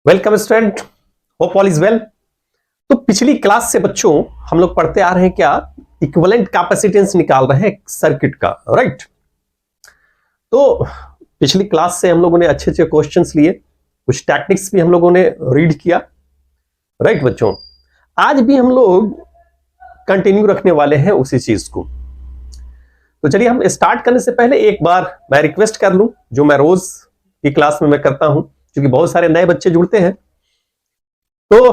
Welcome student, hope all is well. तो पिछली class से बच्चों हम लोग पढ़ते आ रहे हैं क्या, इक्विवेलेंट कैपेसिटेंस निकाल रहे हैं सर्किट का, राइट। तो पिछली क्लास से हम लोगों ने अच्छे अच्छे क्वेश्चंस लिए, कुछ टेक्निक्स भी हम लोगों ने रीड किया, राइट बच्चों। आज भी हम लोग कंटिन्यू रखने वाले हैं उसी चीज को। तो चलिए हम स्टार्ट करने से पहले एक बार मैं रिक्वेस्ट कर लूं, जो मैं रोज की क्लास में मैं करता हूं, क्योंकि बहुत सारे नए बच्चे जुड़ते हैं। तो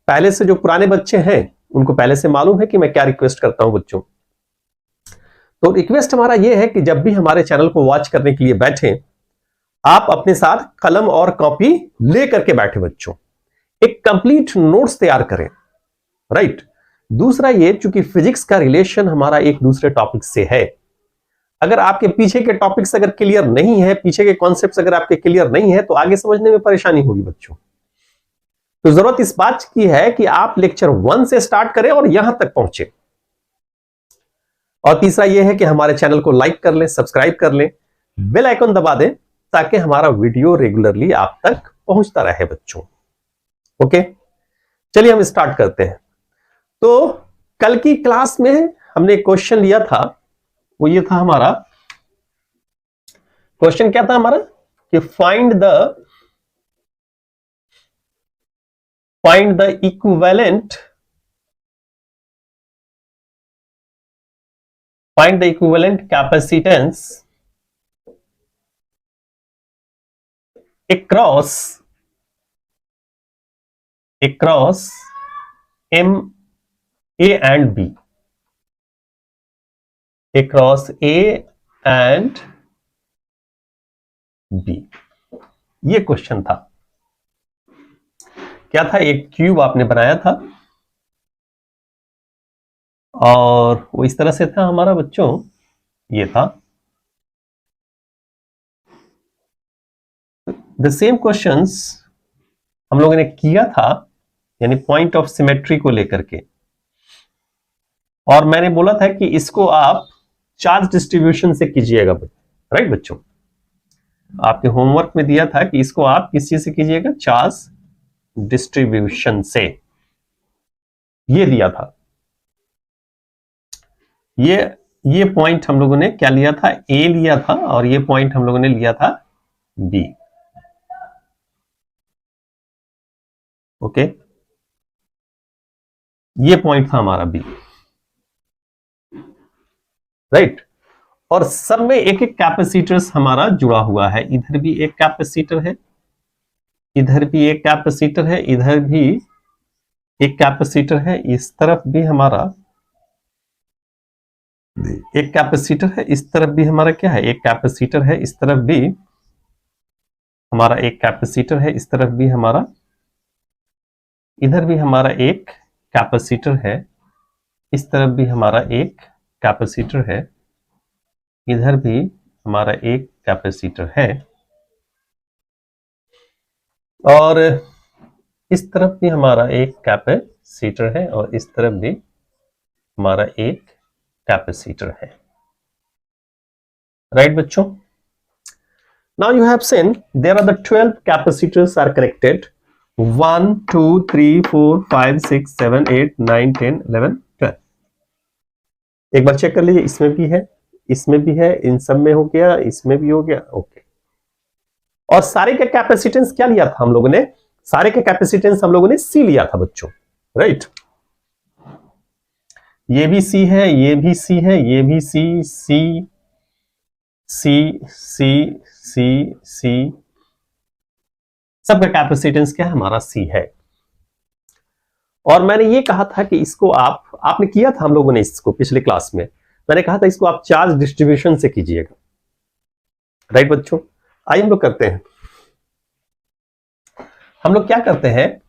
पहले से जो पुराने बच्चे हैं उनको पहले से मालूम है कि मैं क्या रिक्वेस्ट करता हूं बच्चों। तो रिक्वेस्ट हमारा यह है कि जब भी हमारे चैनल को वॉच करने के लिए बैठे, आप अपने साथ कलम और कॉपी लेकर के बैठे बच्चों, एक कंप्लीट नोट्स तैयार करें, राइट। दूसरा ये, चूंकि फिजिक्स का रिलेशन हमारा एक दूसरे टॉपिक से है, अगर आपके पीछे के टॉपिक्स अगर क्लियर नहीं है, पीछे के कॉन्सेप्ट्स अगर आपके क्लियर नहीं है, तो आगे समझने में परेशानी होगी बच्चों। तो जरूरत इस बात की है कि आप लेक्चर 1 से स्टार्ट करें और यहां तक पहुंचे। और तीसरा यह है कि हमारे चैनल को लाइक कर लें, सब्सक्राइब कर लें, बेल आइकन दबा दें, ताकि हमारा वीडियो रेगुलरली आप तक पहुंचता रहे बच्चों। ओके, चलिए हम स्टार्ट करते हैं। तो कल की क्लास में हमने एक क्वेश्चन लिया था, वो ये था हमारा क्वेश्चन, क्या था हमारा कि find the equivalent capacitance across M, A and B, across A and B। ये क्वेश्चन था, क्या था, एक क्यूब आपने बनाया था और वो इस तरह से था हमारा बच्चों, ये था। द सेम क्वेश्चंस हम लोगों ने किया था, यानी पॉइंट ऑफ सिमेट्री को लेकर के, और मैंने बोला था कि इसको आप चार्ज डिस्ट्रीब्यूशन से कीजिएगा, राइट बच्चों। आपके होमवर्क में दिया था कि इसको आप किस चीज से कीजिएगा, चार्ज डिस्ट्रीब्यूशन से, ये दिया था। ये पॉइंट हम लोगों ने क्या लिया था, ए लिया था, और ये पॉइंट हम लोगों ने लिया था बी। ओके, ये पॉइंट था हमारा बी, राइट। और सब में एक एक कैपेसिटर्स हमारा जुड़ा हुआ है, इधर भी एक कैपेसिटर है, इधर भी एक कैपेसिटर है, इधर भी एक कैपेसिटर है, इस तरफ भी हमारा एक कैपेसिटर है, इस तरफ भी हमारा क्या है, एक कैपेसिटर है, इस तरफ भी हमारा एक कैपेसिटर है, इस तरफ भी हमारा, इधर भी हमारा एक कैपेसिटर है, इस तरफ भी हमारा एक कैपेसिटर है, इधर भी हमारा एक कैपेसिटर है, और इस तरफ भी हमारा एक कैपेसिटर है, और इस तरफ भी हमारा एक कैपेसिटर है, राइट बच्चों। Now you have seen there are the 12 capacitors are connected, 1 2 3 4 5 6 7 8 9 10 11 12। एक बार चेक कर लीजिए, इसमें भी है, इसमें भी है, इन सब में हो गया, इसमें भी हो गया, ओके। और सारे के कैपेसिटेंस क्या लिया था हम लोगों ने, सारे के कैपेसिटेंस हम लोगों ने सी लिया था बच्चों, राइट। ये भी सी है, ये भी सी है, ये भी सी, सी सी सी सी सी, सबका कैपेसिटेंस क्या है, हमारा सी है। और मैंने ये कहा था कि इसको आपने किया था हम लोगों ने, इसको पिछले क्लास में मैंने कहा था इसको आप चार्ज डिस्ट्रीब्यूशन से कीजिएगा, राइट बच्चों। आइए हम लोग करते हैं, हम लोग क्या करते हैं,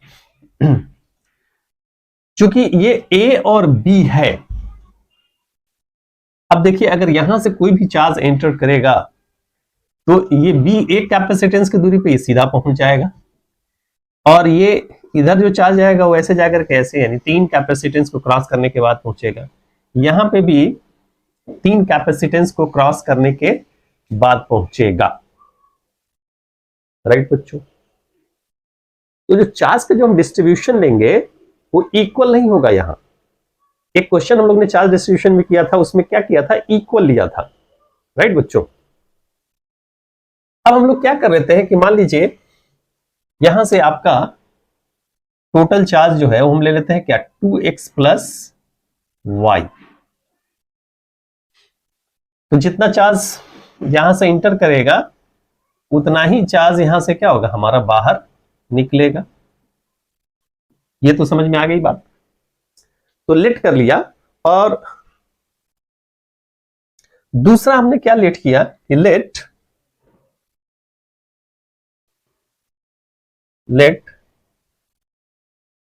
चूंकि ये ए और बी है, अब देखिए अगर यहां से कोई भी चार्ज एंटर करेगा तो ये बी एक कैपेसिटेंस की दूरी पे सीधा पहुंच जाएगा, और ये इधर जो चार्ज आएगा वो ऐसे जाकर कैसे, यानी 3 कैपेसिटेंस को क्रॉस करने के बाद पहुंचेगा, यहां पे भी 3 कैपेसिटेंस को क्रॉस करने के बाद पहुंचेगा, राइट बच्चों। तो जो चार्ज का जो हम डिस्ट्रीब्यूशन लेंगे वो इक्वल नहीं होगा। यहां एक क्वेश्चन हम लोग ने चार्ज डिस्ट्रीब्यूशन में किया था, उसमें क्या किया था, इक्वल लिया था, राइट बच्चों। अब हम लोग क्या कर रहे थे कि मान लीजिए यहां से आपका टोटल चार्ज जो है वो हम ले लेते हैं क्या, 2x प्लस वाई। तो जितना चार्ज यहां से इंटर करेगा उतना ही चार्ज यहां से क्या होगा, हमारा बाहर निकलेगा। ये तो समझ में आ गई बात। तो लेट कर लिया। और दूसरा हमने क्या लेट किया कि let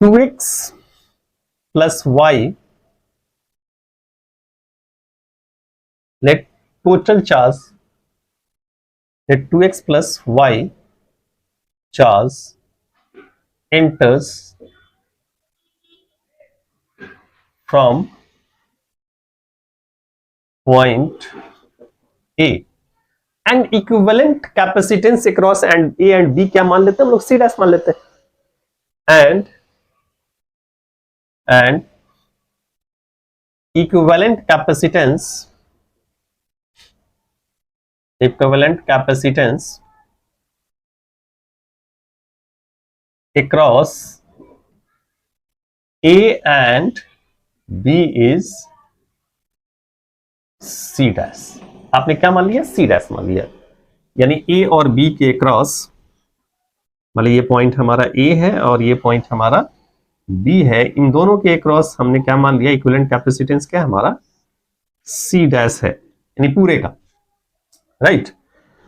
2x plus Y, let total charge, let 2x plus y charge enters from point A and equivalent capacitance across and A and B क्या मान लेते हैं हम लोग, C डैश मान लेते हैं, and equivalent capacitance across A and B is C dash. आपने क्या मान लिया, C डैश मान लिया। यानी A और B के क्रॉस, मतलब ये पॉइंट हमारा A है और ये पॉइंट हमारा B है, इन दोनों के क्रॉस हमने क्या मान लिया, इक्विवेलेंट कैपेसिटेंस क्या हमारा C डैश है, यानी पूरे का, राइट।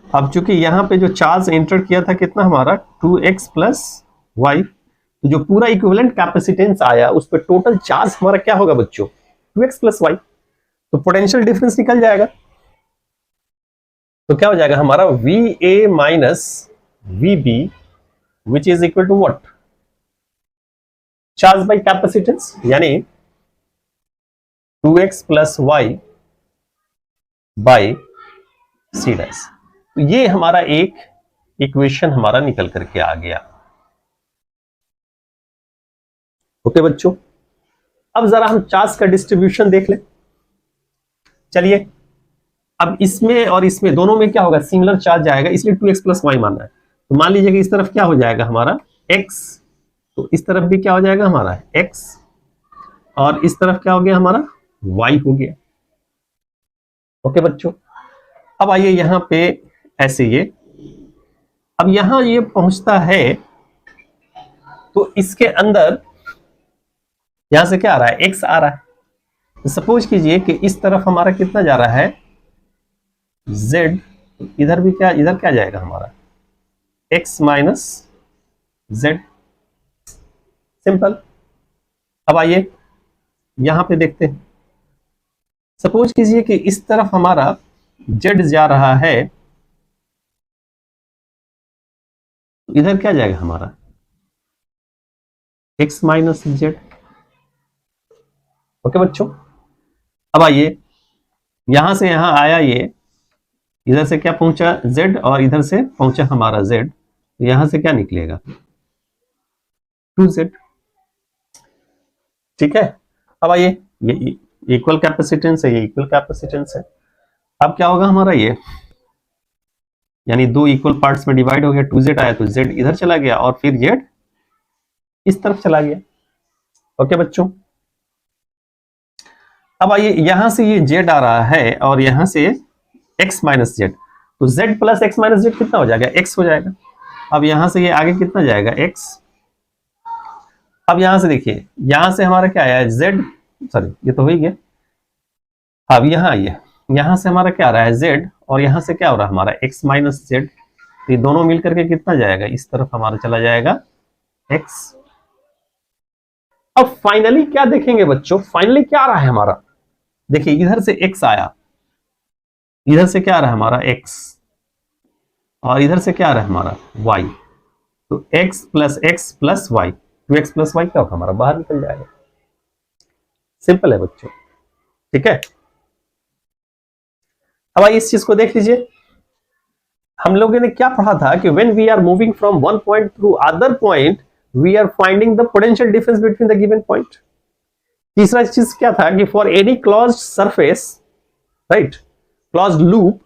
अब चूंकि यहां पे जो चार्ज एंटर किया था कितना हमारा 2x प्लस वाई, तो जो पूरा इक्विवेलेंट कैपेसिटेंस आया उस पर टोटल चार्ज हमारा क्या होगा बच्चों, 2x प्लस वाई। तो पोटेंशियल डिफरेंस निकल जाएगा। तो क्या हो जाएगा हमारा VA minus VB which is equal to what, charge by capacitance, यानी 2x plus Y by C dash. तो ये हमारा एक इक्वेशन हमारा निकल करके आ गया। ओके बच्चों, अब जरा हम चार्ज का डिस्ट्रीब्यूशन देख लें। चलिए, अब इसमें और इसमें दोनों में क्या होगा, सिमिलर चार्ज जाएगा, इसलिए 2x प्लस वाई मानना है। तो मान लीजिए कि इस तरफ क्या हो जाएगा हमारा x, तो इस तरफ भी क्या हो जाएगा हमारा x, और इस तरफ क्या हो गया हमारा y हो गया। ओके बच्चों, अब आइए यहां पे ऐसे ये, अब यहां ये पहुंचता है तो इसके अंदर यहां से क्या आ रहा है, x आ रहा है। तो सपोज कीजिए कि इस तरफ हमारा कितना जा रहा है z, इधर भी क्या, इधर क्या जाएगा हमारा x माइनस z, सिंपल। अब आइए यहां पे देखते हैं, सपोज कीजिए कि इस तरफ हमारा z जा रहा है, इधर क्या जाएगा हमारा x माइनस z। ओके बच्चों, अब आइए यहां से यहां आया, ये इधर से क्या पहुंचा z और इधर से पहुंचा हमारा z, तो यहां से क्या निकलेगा 2z, ठीक है। अब आइए ये इक्वल कैपेसिटेंस है, ये इक्वल कैपेसिटेंस है। अब क्या होगा हमारा ये, यानी दो इक्वल पार्ट्स में डिवाइड हो गया, 2z आया तो z इधर चला गया और फिर z इस तरफ चला गया। ओके बच्चों, अब आइए यहां से ये z आ रहा है और यहां से x माइनस z, तो z plus x minus z कितना हो जाएगा, x हो जाएगा। अब यहां से ये आगे कितना जाएगा x। अब यहां से देखिए, यहां से हमारा क्या आया है z, सॉरी ये तो हो ही गया। अब यहां आइए, यहां से हमारा क्या आ रहा है z और यहां से क्या हो रहा है हमारा x माइनस z, तो ये दोनों मिलकर के कितना जाएगा, इस तरफ हमारा चला जाएगा x। अब फाइनली क्या देखेंगे बच्चों, फाइनली क्या आ रहा है हमारा, देखिए इधर से x आया, इधर से क्या आ रहा है हमारा x, और इधर से क्या आ रहा है हमारा y, तो x plus y, 2x plus y क्या होगा हमारा बाहर निकल जाएगा। सिंपल है बच्चों, ठीक है। अब आइए इस चीज को देख लीजिए, हम लोगों ने क्या पढ़ा था कि when we are moving from one point through other point we are finding the potential difference between the given point. तीसरा चीज क्या था कि for any closed surface, right, closed loop,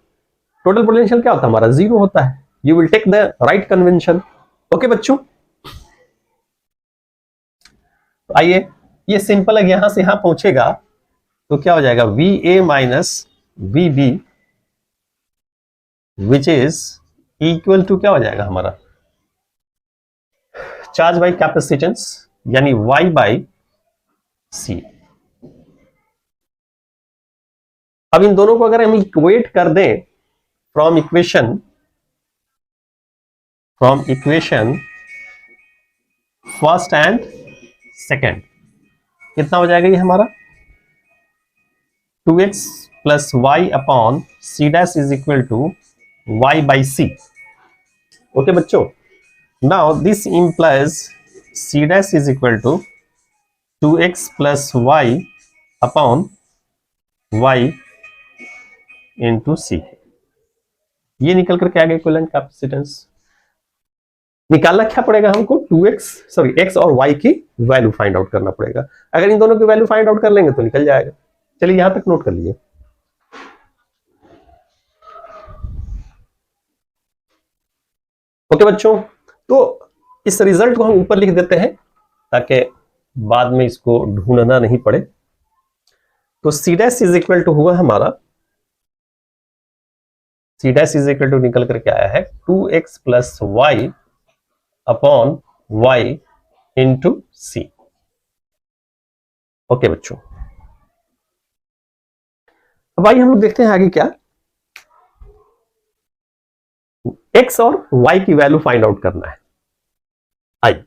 total potential क्या होता है हमारा, जीरो होता है। You will take the right convention. Okay बच्चों, आइए, ये सिंपल है, यहां से यहां पहुंचेगा तो क्या हो जाएगा, V A minus V B which is equal to क्या हो जाएगा हमारा, चार्ज बाई कैपेसिटेंस, यानी वाई बाई सी। अब इन दोनों को अगर हम इक्वेट कर दें from equation first and second, कितना हो जाएगा ये हमारा, 2x plus Y upon C dash is equal to Y by C. Okay बच्चों, now this implies C dash is equal to 2x plus Y upon Y into सी। ये निकल कर क्या आ गया, इक्विवेलेंट कैपेसिटेंस। निकालना क्या पड़ेगा हमको, 2x सॉरी x और y की वैल्यू फाइंड आउट करना पड़ेगा। अगर इन दोनों की वैल्यू फाइंड आउट कर लेंगे तो निकल जाएगा। चलिए यहां तक नोट कर लीजिए। ओके बच्चों, तो इस रिजल्ट को हम ऊपर लिख देते हैं ताकि बाद में इसको ढूंढना नहीं पड़े। तो C dash is equal to हुआ हमारा, C dash is equal to निकल करके आया है 2x plus Y upon Y into C. Okay बच्चों, अब आइए हम लोग देखते हैं आगे क्या, x और y की वैल्यू फाइंड आउट करना है। आइए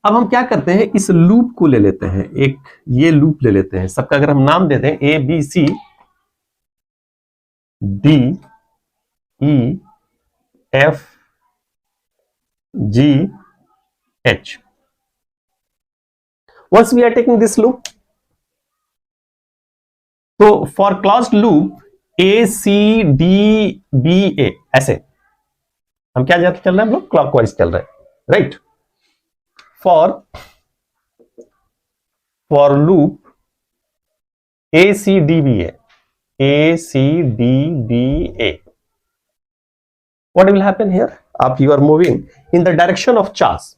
अब हम क्या करते हैं, इस लूप को ले लेते हैं, एक ये लूप ले लेते हैं, सबका अगर हम नाम दे दें A B C D E F G H. Once we are taking this loop, तो for closed loop A C D B A, ऐसे हम क्या जाते चल रहे हैं, हम लोग क्लॉकवाइज चल रहे हैं, right. For loop A C D B A C D B A, what will happen here, आप you are moving in the direction of charge,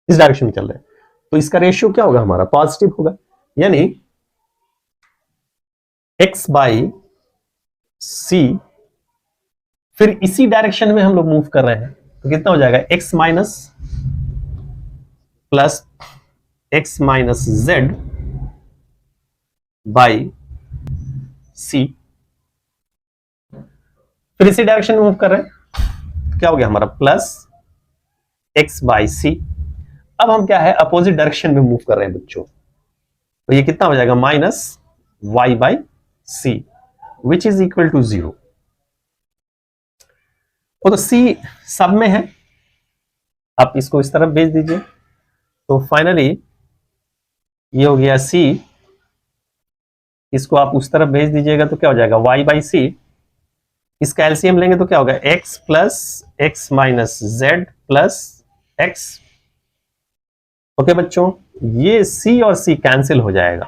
इस डायरेक्शन में चल रहे हैं, तो इसका रेशियो क्या होगा हमारा, पॉजिटिव होगा, यानी x बाई सी, फिर इसी डायरेक्शन में हम लोग मूव कर रहे हैं, तो कितना हो जाएगा, x minus plus x minus Z by C. फिर इसी डायरेक्शन में मूव कर रहे हैं, क्या हो गया हमारा, प्लस x बाई सी। अब हम क्या है, अपोजिट डायरेक्शन में मूव कर रहे हैं बच्चों, तो ये कितना हो जाएगा, minus y by C which is equal to 0। तो c सब में है, आप इसको इस तरफ भेज दीजिए, तो फाइनली ये हो गया c, इसको आप उस तरफ भेज दीजिएगा तो क्या हो जाएगा, y बाई सी। इसका एलसीएम लेंगे तो क्या होगा, x plus x minus Z plus x. Okay बच्चों, ये c और c कैंसिल हो जाएगा।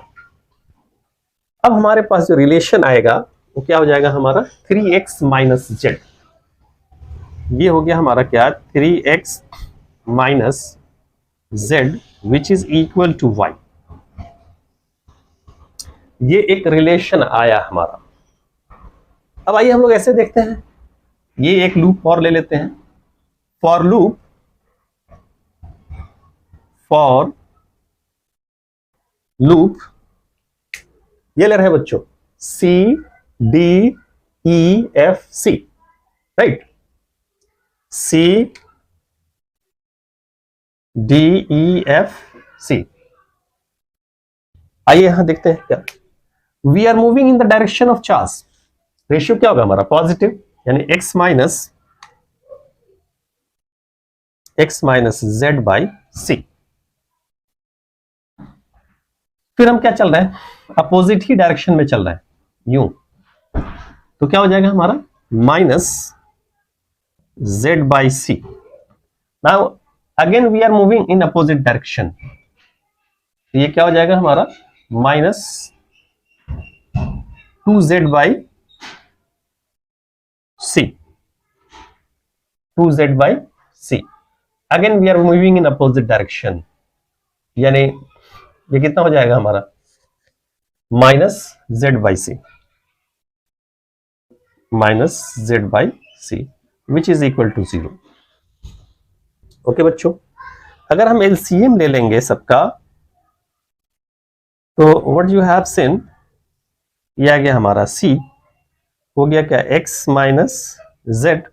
अब हमारे पास जो रिलेशन आएगा वो क्या हो जाएगा हमारा, 3x माइनस जेड। ये हो गया हमारा क्या, 3x minus Z which is equal to y। ये एक रिलेशन आया हमारा। अब आइए हम लोग ऐसे देखते हैं, ये एक लूप और ले लेते हैं, फॉर लूप ये ले रहे हैं बच्चों, C D E F C, right, C D E F C. आइए यहां देखते हैं क्या, we are moving in the direction of charge, ratio क्या होगा हमारा, पॉजिटिव, यानी x minus Z by C. फिर हम क्या चल रहे हैं, अपोजिट ही डायरेक्शन में चल रहे हैं, यूं, तो क्या हो जाएगा हमारा, minus Z by C. Now again we are moving in opposite direction, तो ये क्या हो जाएगा हमारा minus 2z by C, 2z by C. Again we are moving in opposite direction, यानी ये कितना हो जाएगा हमारा minus Z by C, minus Z by C which is equal to 0। Okay बच्चों, अगर हम एलसीएम ले लेंगे सबका, तो व्हाट यू हैव सीन, ये आ गया हमारा c, हो गया क्या x माइनस जेड,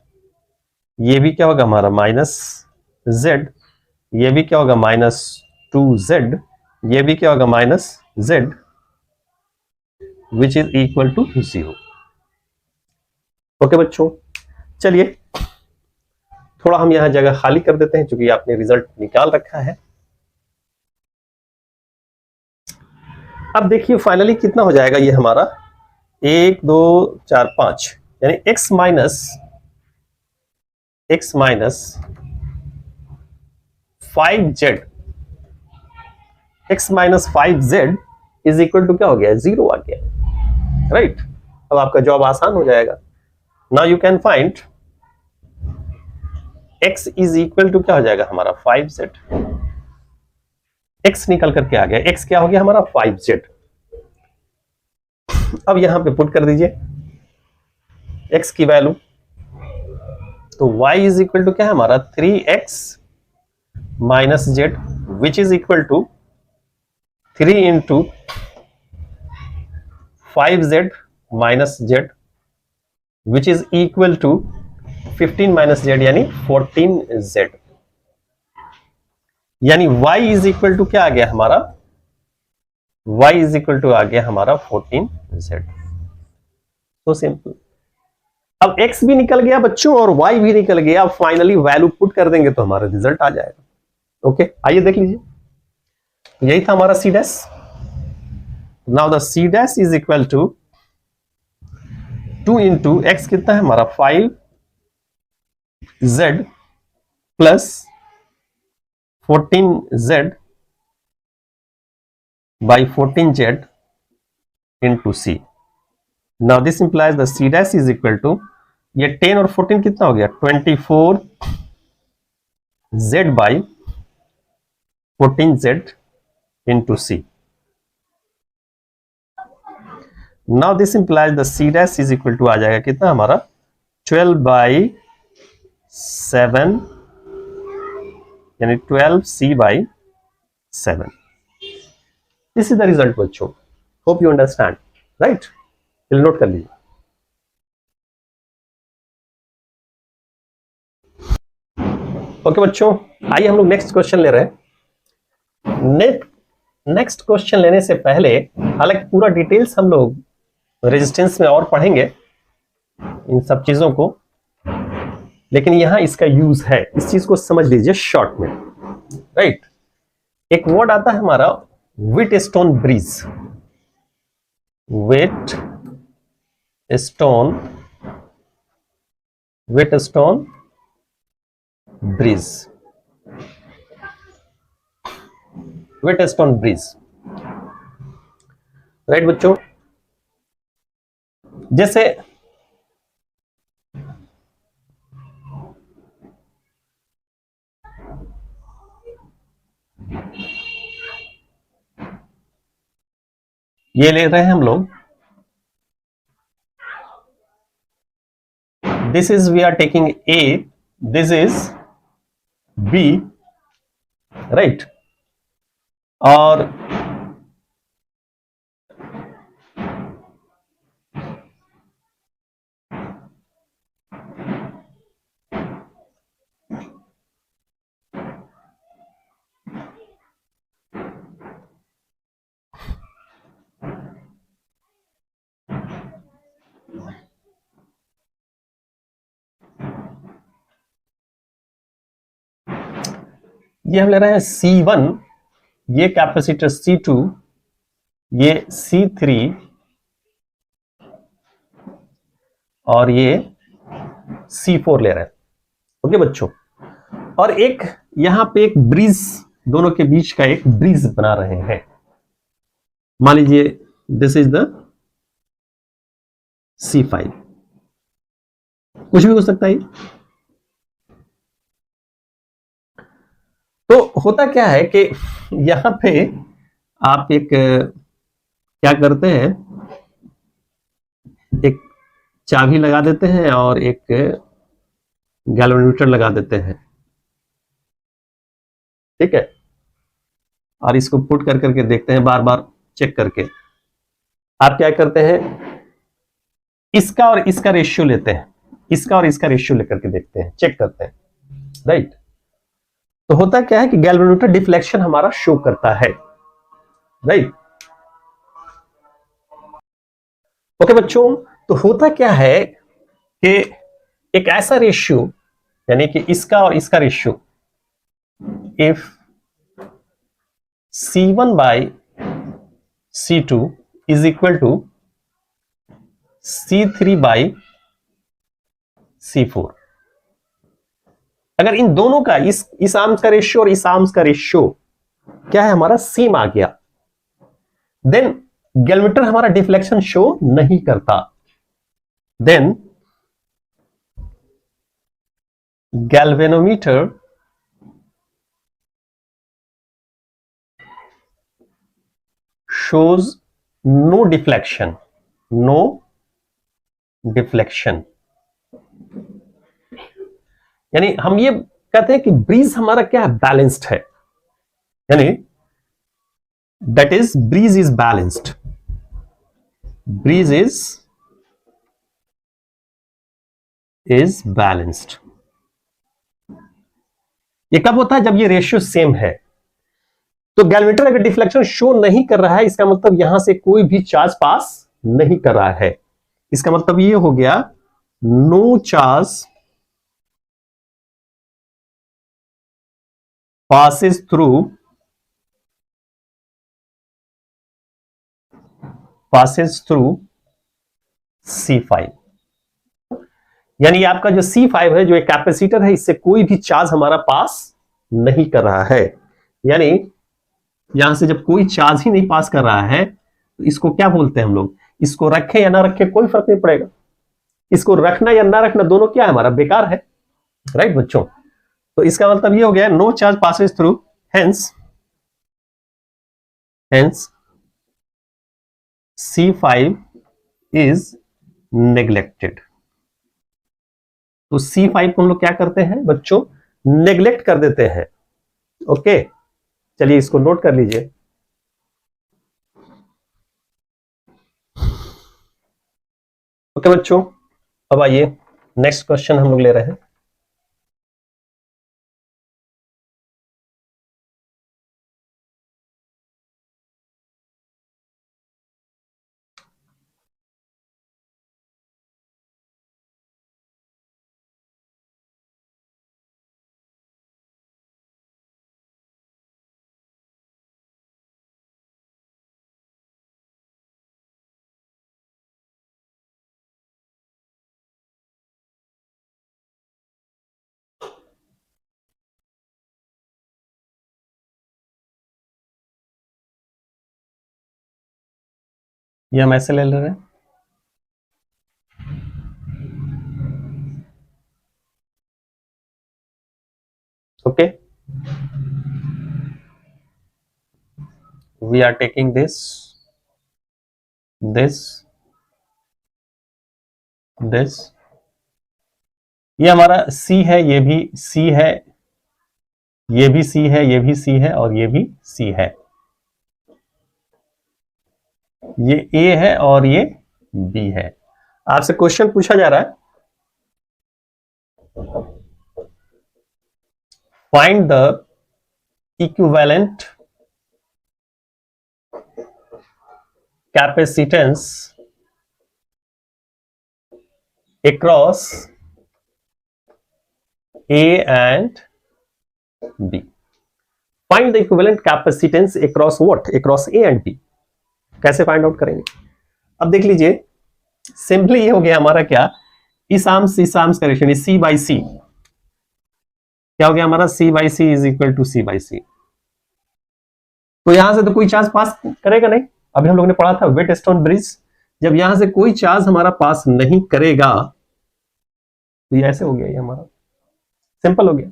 ये भी क्या होगा हमारा माइनस जेड, ये भी क्या होगा माइनस 2z, ये भी क्या होगा minus z, which is equal to 0। Okay बच्चों, चलिए थोड़ा हम यहां जगह खाली कर देते हैं, क्योंकि आपने रिजल्ट निकाल रखा है। अब देखिए फाइनली कितना हो जाएगा ये हमारा 1 2 4 5, यानी x minus 5z, x minus 5z is equal to क्या हो गया 0 आ गया, राइट। अब आपका जॉब आसान हो जाएगा। Now you can find x is equal to क्या हो जाएगा हमारा 5z, x निकल करके आ गया, x क्या हो गया हमारा 5z। अब यहां पे पुट कर दीजिए x की वैल्यू, तो y इज इक्वल टू क्या है हमारा 3x minus z, which is equal to 3 into 5z minus z, which is equal to 15 minus z, यानी 14z, यानी y इज इक्वल टू क्या आ गया हमारा, y इज इक्वल टू आ गया हमारा 14z। तो सिंपल। अब x भी निकल गया बच्चों और y भी निकल गया, अब फाइनली वैल्यू पुट कर देंगे तो हमारा रिजल्ट आ जाएगा। ओके, आइए देख लीजिए, यही था हमारा c dash. Now the c dash is equal to 2 into x कितना है हमारा 5z plus 14z by 14z into c। Now this implies the c dash is equal to, ये 10 और 14 कितना हो गया 24z by 14z into c। Now this implies the c dash is equal to आ जाएगा कितना हमारा 12 by 7, यानी 12c by 7। This is the result बच्चों, hope you understand, right? चलिए नोट कर लीजिए। ओके बच्चों, आइए हम लोग नेक्स्ट क्वेश्चन ले रहे हैं। नेक्स्ट क्वेश्चन लेने से पहले, हालांकि पूरा डिटेल्स हम लोग रेजिस्टेंस में और पढ़ेंगे इन सब चीजों को, लेकिन यहां इसका यूज है, इस चीज को समझ लीजिए शॉर्ट में, राइट। एक वर्ड आता है हमारा Wheatstone bridge, Wheatstone bridge, Wheatstone bridge, right बच्चों। जैसे ये ले रहे हैं हम लोग, this is we are taking A, this is B, right. और ये हम ले रहे हैं C1, ये कैपेसिटर C2, ये C3 और ये C4 ले रहे हैं। ओके बच्चों, और एक यहां पे एक ब्रिज, दोनों के बीच का एक ब्रिज बना रहे हैं। मान लीजिए दिस इज द C5, कुछ भी हो सकता है। तो होता क्या है कि यहां पे आप एक क्या करते हैं, एक चाबी लगा देते हैं और एक गैल्वेनोमीटर लगा देते हैं, ठीक है, और इसको पुट कर करके देखते हैं, बार बार चेक करके। आप क्या करते हैं, इसका और इसका रेशियो लेते हैं, इसका और इसका रेशियो लेकर के देखते हैं, चेक करते हैं, राइट। तो होता क्या है कि गैल्वेनोमीटर डिफ्लेक्शन हमारा शो करता है, राइट। ओके बच्चों, तो होता क्या है कि एक ऐसा रेशियो, यानी कि इसका और इसका ratio, if C1 by C2 is equal to C3 by C4, अगर इन दोनों का, इस आर्म्स का रेशियो और इस आर्म्स का रेशियो क्या है हमारा, सेम आ गया, देन गैल्वेनोमीटर हमारा डिफ्लेक्शन शो नहीं करता। Then galvanometer shows no deflection, no deflection, यानी हम ये कहते हैं कि ब्रीज हमारा क्या है, बैलेंस्ड है, यानी that is bridge is balanced, bridge is balanced. ये कब होता है, जब ये रेशियो सेम है। तो गैल्वेनोमीटर अगर डिफ्लेक्शन शो नहीं कर रहा है, इसका मतलब यहां से कोई भी चार्ज पास नहीं कर रहा है, इसका मतलब ये हो गया no charge passes through C5, यानी आपका जो C5 है, जो एक कैपेसिटर है, इससे कोई भी चार्ज हमारा पास नहीं कर रहा है, यानी यहां से जब कोई चार्ज ही नहीं पास कर रहा है, तो इसको क्या बोलते हैं हम लोग, इसको रखें या ना रखें कोई फर्क नहीं पड़ेगा, इसको रखना या ना रखना दोनों क्या है हमारा, बेकार है, राइट बच्चों। तो इसका मतलब ये हो गया no charge passes through, hence C5 is neglected. तो C5 को हम लोग क्या करते हैं बच्चों, नेग्लेक्ट कर देते हैं। ओके, चलिए इसको नोट कर लीजिए। ओके बच्चों, अब आइए नेक्स्ट क्वेश्चन हम लोग ले रहे हैं। ये हम ऐसे ले रहे हैं, okay, we are taking this, ये हमारा C है, ये भी C है, ये भी C है, ये भी C है, और ये भी C है, ये A है और ये B है। आपसे क्वेश्चन पूछा जा रहा है, find the equivalent capacitance across A and B. Find the equivalent capacitance across what? Across A and B. कैसे फाइंड आउट करेंगे? अब देख लीजिए, सिंपली ये हो गया हमारा क्या, इस आर्म्स का रेशियो C बाई C, क्या हो गया हमारा, C by C is equal to C by C. तो यहां से तो कोई चार्ज पास करेगा नहीं। अभी हम लोग ने पढ़ा था वेट स्टोन ब्रिज, जब यहां से कोई चार्ज हमारा पास नहीं करेगा तो ये ऐसे हो गया, ये हमारा सिंपल हो गया।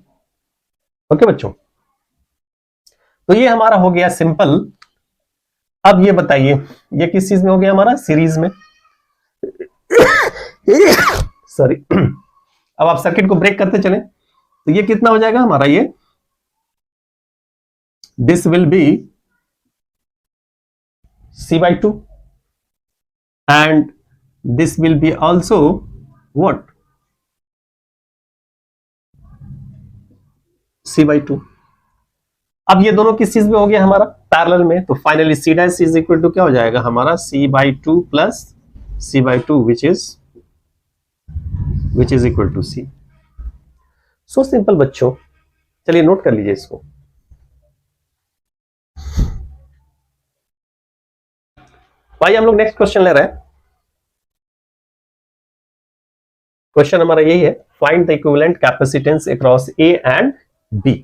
ओके बच्चों, तो ये हमारा हो गया सिंपल। अब ये बताइए ये किस चीज में हो गया हमारा, सीरीज में। सॉरी। अब आप सर्किट को ब्रेक करते चले तो ये कितना हो जाएगा हमारा, ये this will be C by 2 and this will be also what, C by 2। अब ये दोनों किस चीज में हो गया हमारा, पैरेलल में, तो finally C dash is equal to क्या हो जाएगा हमारा, C by 2 प्लस C by 2 which is equal to C। So simple बच्चों, चलिए नोट कर लीजिए इसको। भाई हम लोग नेक्स्ट क्वेश्चन ले रहे हैं। क्वेश्चन हमारा यही है, find the equivalent capacitance across A and B।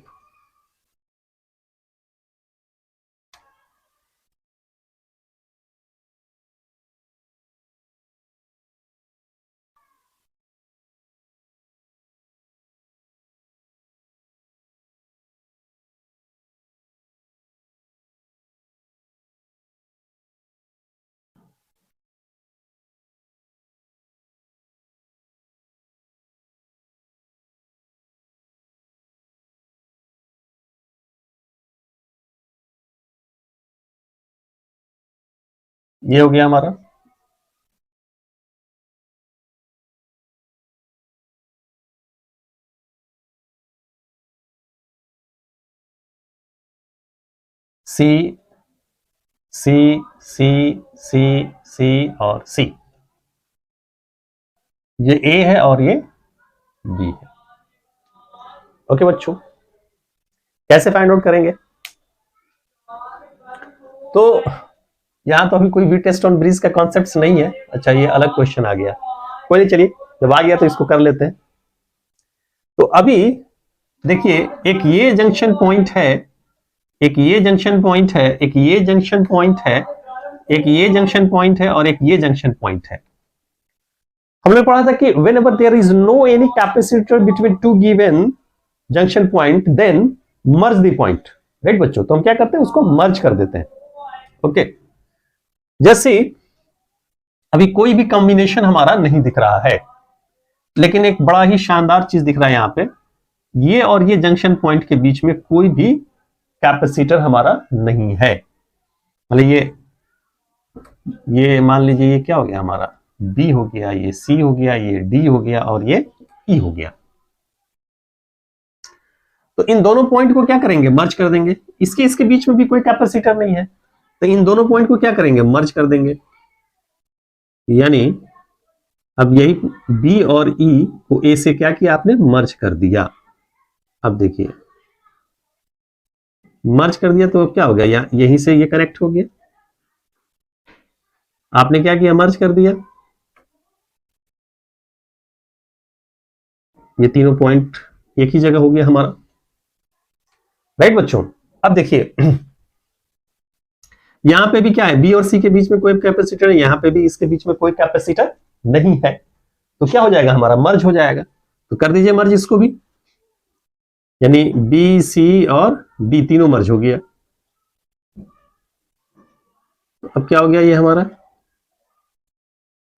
ये हो गया हमारा, सी सी सी सी सी और सी, ये ए है और ये बी है। ओके बच्चों, कैसे फाइंड आउट करेंगे, तो यहां तो अभी कोई वी टेस्ट ऑन ब्रिज का कॉन्सेप्ट नहीं है। अच्छा ये अलग क्वेश्चन आ गया, कोई नहीं, चलिए जब आ गया तो इसको कर लेते हैं। तो अभी देखिए, एक ये जंक्शन पॉइंट है, एक ये जंक्शन पॉइंट है, एक ये जंक्शन पॉइंट है, एक ये जंक्शन पॉइंट है और एक ये जंक्शन पॉइंट है। हमने पढ़ा था कि whenever there is no any capacitor between two given junction point then merge the point, right बच्चों। तो हम क्या करते हैं, उसको मर्ज कर देते हैं। ओके, जैसे अभी कोई भी कॉम्बिनेशन हमारा नहीं दिख रहा है, लेकिन एक बड़ा ही शानदार चीज दिख रहा है यहां पे, ये और ये जंक्शन पॉइंट के बीच में कोई भी कैपेसिटर हमारा नहीं है। मतलब ये मान लीजिए ये क्या हो गया हमारा, B हो गया, ये C हो गया, ये D हो गया और ये E हो गया। तो इन दोनों पॉइंट को क्या करेंगे, मर्ज कर देंगे। इसके बीच में भी कोई कैपेसिटर नहीं है, तो इन दोनों पॉइंट को क्या करेंगे, मर्ज कर देंगे। यानी अब यही B और E को A से क्या किया आपने, मर्ज कर दिया। अब देखिए मर्ज कर दिया तो क्या हो गया, यहीं से ये कनेक्ट हो गया। आपने क्या किया, मर्ज कर दिया, ये तीनों पॉइंट एक ही जगह हो गया हमारा, राइट बच्चों। अब देखिए यहां पे भी क्या है, बी और सी के बीच में कोई कैपेसिटर है, यहां पे भी इसके बीच में कोई कैपेसिटर नहीं है, तो क्या हो जाएगा हमारा, मर्ज हो जाएगा। तो कर दीजिए मर्ज इसको भी, यानी बी सी और डी तीनों मर्ज हो गया। अब क्या हो गया, ये हमारा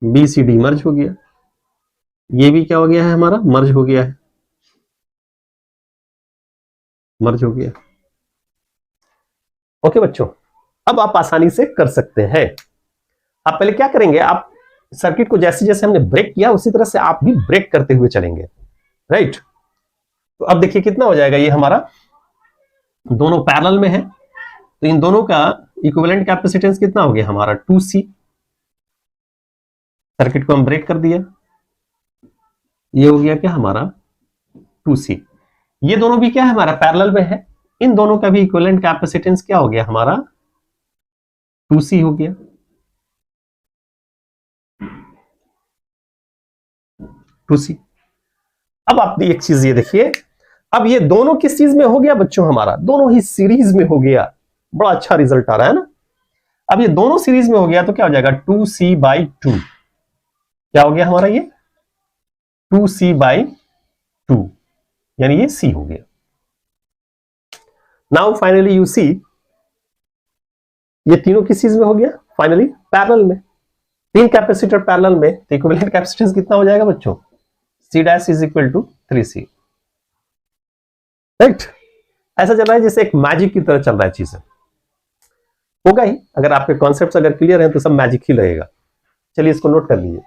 बी सी डी मर्ज हो गया, ये भी क्या हो गया है हमारा, मर्ज हो गया है, मर्ज हो गया। ओके बच्चों, अब आप आसानी से कर सकते हैं। आप पहले क्या करेंगे, आप सर्किट को जैसे जैसे हमने ब्रेक किया उसी तरह से आप भी ब्रेक करते हुए चलेंगे, राइट। तो अब देखिए कितना हो जाएगा, ये हमारा दोनों पैरेलल में है, तो इन दोनों का इक्विवेलेंट कैपेसिटेंस कितना हो गया हमारा, 2C। सर्किट को हम ब्रेक कर दिया, ये हो गया क्या हमारा 2C। ये दोनों भी क्या है हमारा, पैरेलल में है, इन दोनों का भी इक्विवेलेंट कैपेसिटेंस क्या हो गया हमारा, 2C हो गया। 2C। अब आप एक चीज ये देखिए, अब ये दोनों किस चीज में हो गया बच्चों, हमारा दोनों ही सीरीज में हो गया, बड़ा अच्छा रिजल्ट आ रहा है ना। अब ये दोनों सीरीज में हो गया तो क्या हो जाएगा 2c/2, क्या हो गया हमारा ये 2c/2, यानी ये c हो गया। नाउ फाइनली यू सी, ये तीनों किस चीज में हो गया फाइनली, पैरेलल में, तीन कैपेसिटर पैरेलल में, तो इक्विवेलेंट कैपेसिटेंस कितना हो जाएगा बच्चों, c dash is equal to 3c, right. ऐसा चल रहा है जैसे एक मैजिक की तरह चल रहा है चीजें, होगा ही, अगर आपके कॉन्सेप्ट्स अगर क्लियर हैं तो सब मैजिक ही लगेगा। चलिए इसको नोट कर लीजिए।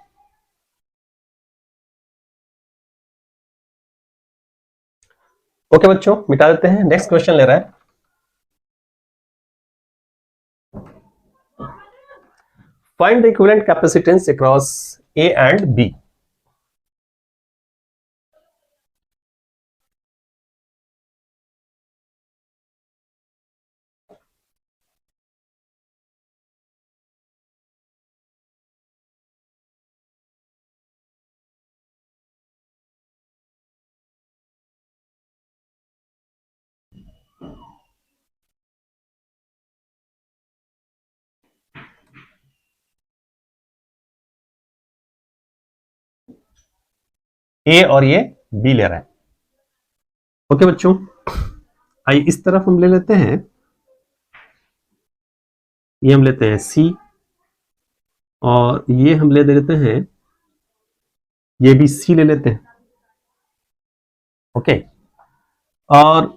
ओके बच्चों, मिटा देते हैं, नेक्स्ट क्वेश्चन ले रहा है, find the equivalent capacitance across A and B। ए और ये बी ले रहा है। ओके बच्चों, आइए इस तरफ हम ले लेते हैं, ये हम लेते हैं सी, और ये हम ले देते हैं, ये भी सी ले लेते हैं। ओके, और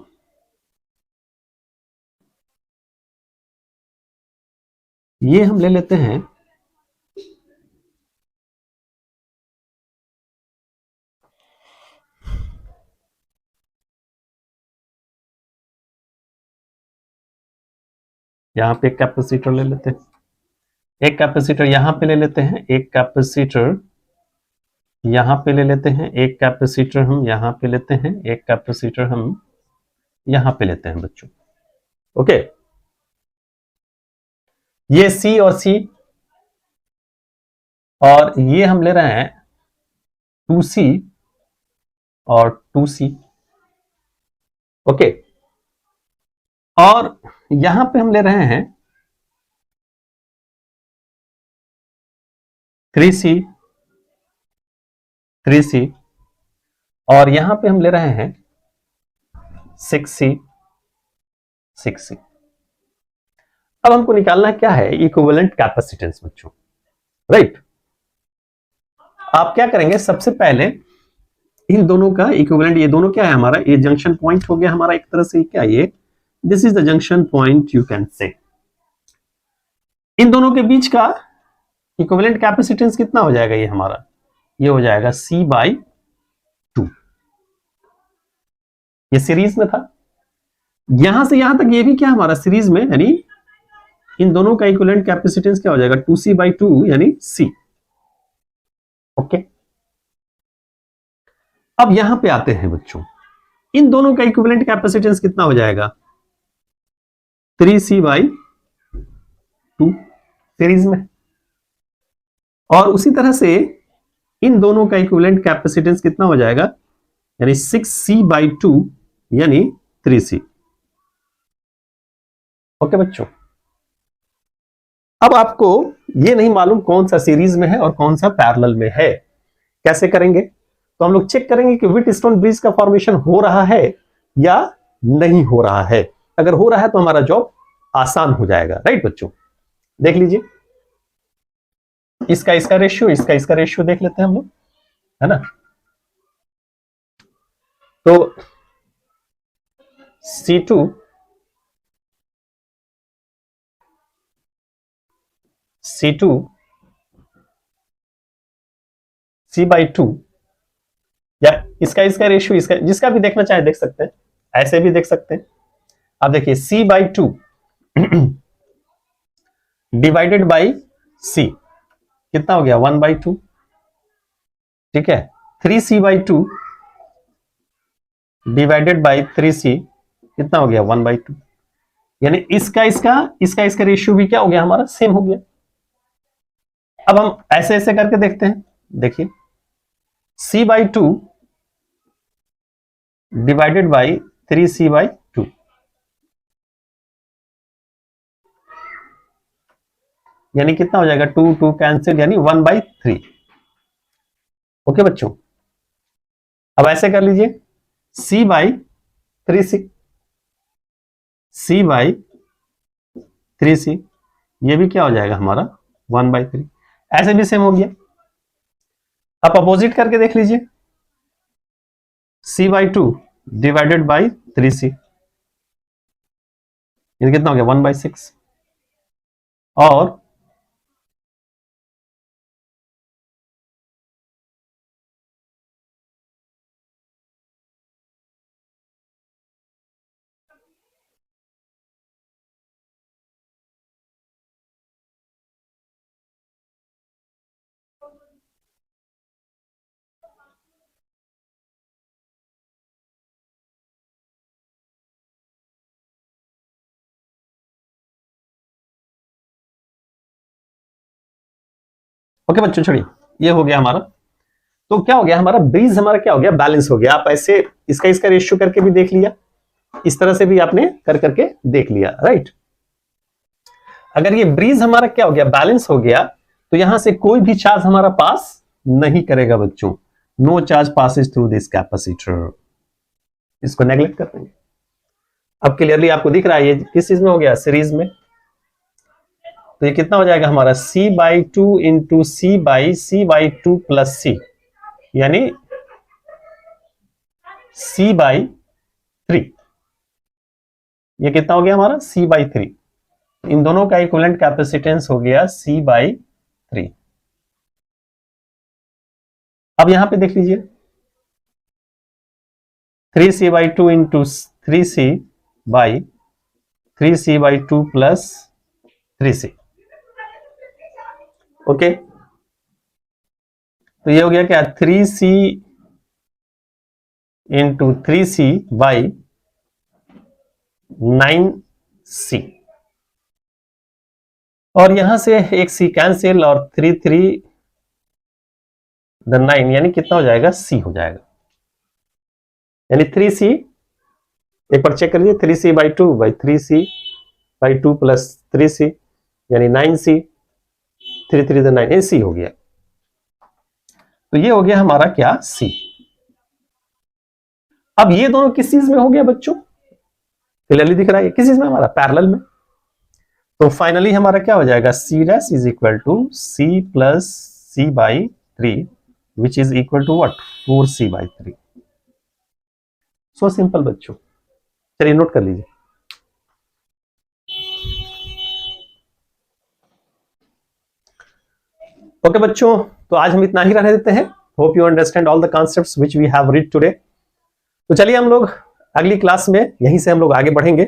ये हम ले लेते हैं यहां पे, एक कैपेसिटर ले लेते हैं, एक कैपेसिटर यहां पे ले लेते हैं, एक कैपेसिटर यहां पे ले लेते हैं, एक कैपेसिटर हम यहां पे लेते हैं, एक कैपेसिटर हम यहां पे लेते हैं बच्चों। ओके, ये सी और सी, और ये हम ले रहे हैं 2c और 2c। ओके, और यहां पे हम ले रहे हैं 3c 3c, और यहां पे हम ले रहे हैं 6c 6c। अब हमको निकालना क्या है, इक्विवेलेंट कैपेसिटेंस बच्चों, राइट। आप क्या करेंगे, सबसे पहले इन दोनों का इक्विवेलेंट, ये दोनों क्या है हमारा, ये जंक्शन पॉइंट हो गया हमारा एक तरह से, क्या ये, this is the junction point you can say. इन दोनों के बीच का इक्विवेलेंट कैपेसिटेंस कितना हो जाएगा, ये हमारा, ये हो जाएगा c/2, ये सीरीज में था, यहां से यहां तक ये भी क्या हमारा सीरीज में, यानी इन दोनों का इक्विवेलेंट कैपेसिटेंस क्या हो जाएगा 2c/2 यानी c। ओके, अब यहां पे आते हैं बच्चों, इन दोनों का इक्विवेलेंट कैपेसिटेंस कितना हो जाएगा 3c/2 सीरीज में, और उसी तरह से इन दोनों का इक्विवेलेंट कैपेसिटेंस कितना हो जाएगा, यानी 6c/2 यानी 3c। ओके बच्चों, अब आपको ये नहीं मालूम कौन सा सीरीज में है और कौन सा पैरेलल में है, कैसे करेंगे, तो हम लोग चेक करेंगे कि व्हीटस्टोन ब्रिज का फॉर्मेशन हो रहा है या नहीं हो रहा है। अगर हो रहा है तो हमारा जॉब आसान हो जाएगा, राइट बच्चों। देख लीजिए, इसका रेशियो, इसका रेशियो देख लेते हैं हम लोग, है ना। तो C2 c/2, या इसका रेशियो, इसका जिसका भी देखना चाहे देख सकते हैं, ऐसे भी देख सकते हैं। अब देखिए c/2 डिवाइडेड बाई c कितना हो गया 1/2, ठीक है। 3c/2 डिवाइडेड बाई 3c कितना हो गया 1/2, यानी इसका रेशियो भी क्या हो गया हमारा, सेम हो गया। अब हम ऐसे ऐसे करके देखते हैं, देखिए c/2 डिवाइडेड बाई 3c/2, यानी कितना हो जाएगा, 2 2 कैंसिल, यानी 1/3। ओके बच्चों, अब ऐसे कर लीजिए, c/3c, c/3c, ये भी क्या हो जाएगा हमारा 1/3। ऐसे भी सेम हो गया। अब अपोजिट करके देख लीजिए, c/2 डिवाइडेड बाई 3c, ये कितना हो गया 1/6। और ओके बच्चों, छोड़िए, ये हो गया हमारा। तो क्या हो गया हमारा, ब्रीज हमारा क्या हो गया, बैलेंस हो गया। आप ऐसे इसका रेशियो करके भी देख लिया, इस तरह से भी आपने कर करके देख लिया, राइट। अगर ये ब्रीज हमारा क्या हो गया, बैलेंस हो गया, तो यहां से कोई भी चार्ज हमारा पास नहीं करेगा बच्चों। No charge passes through this capacitor, इसको नेग्लेक्ट कर देंगे। अब क्लियरली आपको दिख रहा है ये किस चीज में हो गया, सीरीज में। तो ये कितना हो जाएगा हमारा, c/2 into c/2 plus c, यानी c/3। ये कितना हो गया हमारा, c/3। इन दोनों का इक्विवेलेंट कैपेसिटेंस हो गया c/3। अब यहां पे देख लीजिए, 3c/2 into 3c/2 plus 3c। Okay, तो ये हो गया क्या, 3c into 3c by 9c, और यहां से एक c कैंसिल, और 3 3 9, यानी कितना हो जाएगा, c हो जाएगा, यानी 3c। एक बार चेक कर लीजिए, 3c/2 by 3c/2 plus 3c, यानी 9c, 3 3 9, ये c हो गया। तो ये हो गया हमारा क्या, c। अब ये दोनों किस चीज में हो गया बच्चों, क्लियरली दिख रहा है किस चीज में, हमारा पैरेलल में। तो फाइनली हमारा क्या हो जाएगा, c dash is equal to c plus c/3, which is equal to what, 4c/3। So simple बच्चों, चलिए नोट कर लीजिए। ओके बच्चों, तो आज हम इतना ही रहने देते हैं। Hope you understand all the concepts which we have read today. तो चलिए हम लोग अगली क्लास में यहीं से हम लोग आगे बढ़ेंगे,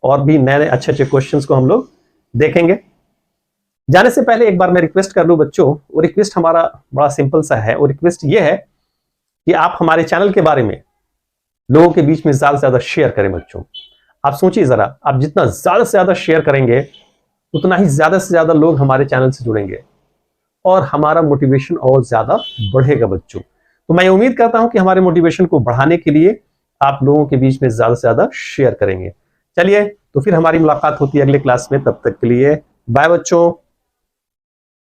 और भी नए नए अच्छे अच्छे क्वेश्चंस को हम लोग देखेंगे। जाने से पहले एक बार मैं रिक्वेस्ट कर लूं बच्चों, वो रिक्वेस्ट हमारा बड़ा सिंपल सा है। वो रिक्वेस्ट ये है कि आप हमारे चैनल के बारे में लोगों के बीच में ज्यादा से ज्यादा शेयर करें बच्चों। आप सोचिए जरा, आप जितना ज्यादा से ज्यादा शेयर करेंगे, उतना ही ज्यादा से ज्यादा लोग हमारे चैनल से जुड़ेंगे, और हमारा मोटिवेशन और ज्यादा बढ़ेगा बच्चों। तो मैं उम्मीद करता हूं कि हमारे मोटिवेशन को बढ़ाने के लिए आप लोगों के बीच में ज्यादा से ज्यादा शेयर करेंगे। चलिए, तो फिर हमारी मुलाकात होती है अगले क्लास में। तब तक के लिए बाय बच्चों।